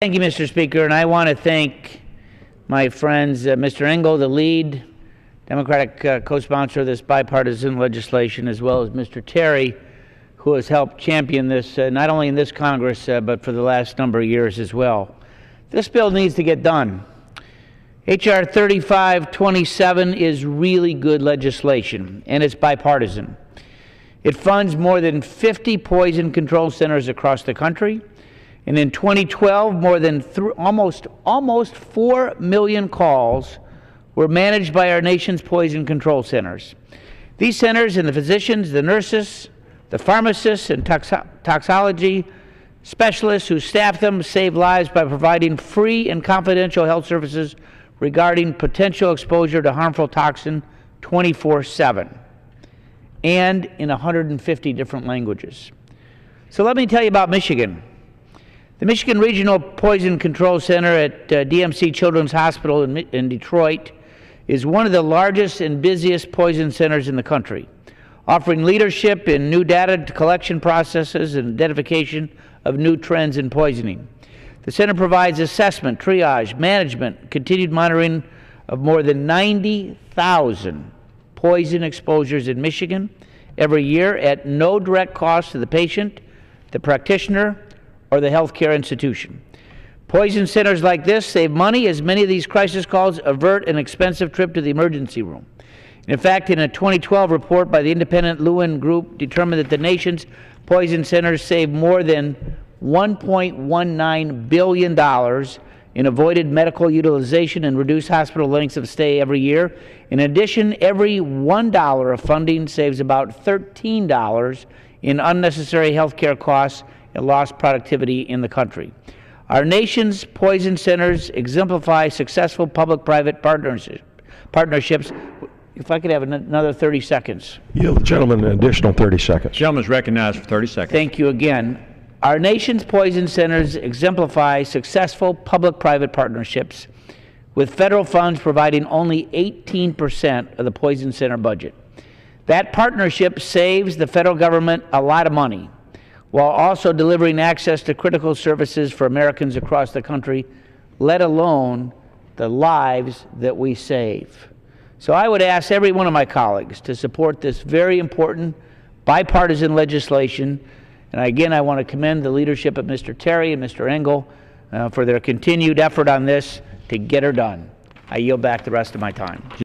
Thank you, Mr. Speaker, and I want to thank my friends, Mr. Engel, the lead Democratic co-sponsor of this bipartisan legislation, as well as Mr. Terry, who has helped champion this not only in this Congress, but for the last number of years as well. This bill needs to get done. H.R. 3527 is really good legislation, and it's bipartisan. It funds more than 50 poison control centers across the country. And in 2012, more than almost 4 million calls were managed by our nation's poison control centers. These centers and the physicians, the nurses, the pharmacists, and toxicology specialists who staff them save lives by providing free and confidential health services regarding potential exposure to harmful toxin 24/7 and in 150 different languages. So let me tell you about Michigan. The Michigan Regional Poison Control Center at DMC Children's Hospital in Detroit is one of the largest and busiest poison centers in the country, offering leadership in new data collection processes and identification of new trends in poisoning. The center provides assessment, triage, management, continued monitoring of more than 90,000 poison exposures in Michigan every year at no direct cost to the patient, the practitioner, or the healthcare institution. Poison centers like this save money, as many of these crisis calls avert an expensive trip to the emergency room. In fact, in a 2012 report by the independent Lewin Group determined that the nation's poison centers save more than $1.19 billion in avoided medical utilization and reduced hospital lengths of stay every year. In addition, every $1 of funding saves about $13 in unnecessary health care costs and lost productivity in the country. Our nation's poison centers exemplify successful public-private partnerships. If I could have another 30 seconds. Yield the gentleman an additional 30 seconds. The gentleman is recognized for 30 seconds. Thank you again. Our nation's poison centers exemplify successful public-private partnerships, with federal funds providing only 18% of the poison center budget. That partnership saves the federal government a lot of money, while also delivering access to critical services for Americans across the country, let alone the lives that we save. So I would ask every one of my colleagues to support this very important bipartisan legislation. And again, I want to commend the leadership of Mr. Terry and Mr. Engel for their continued effort on this to get her done. I yield back the rest of my time.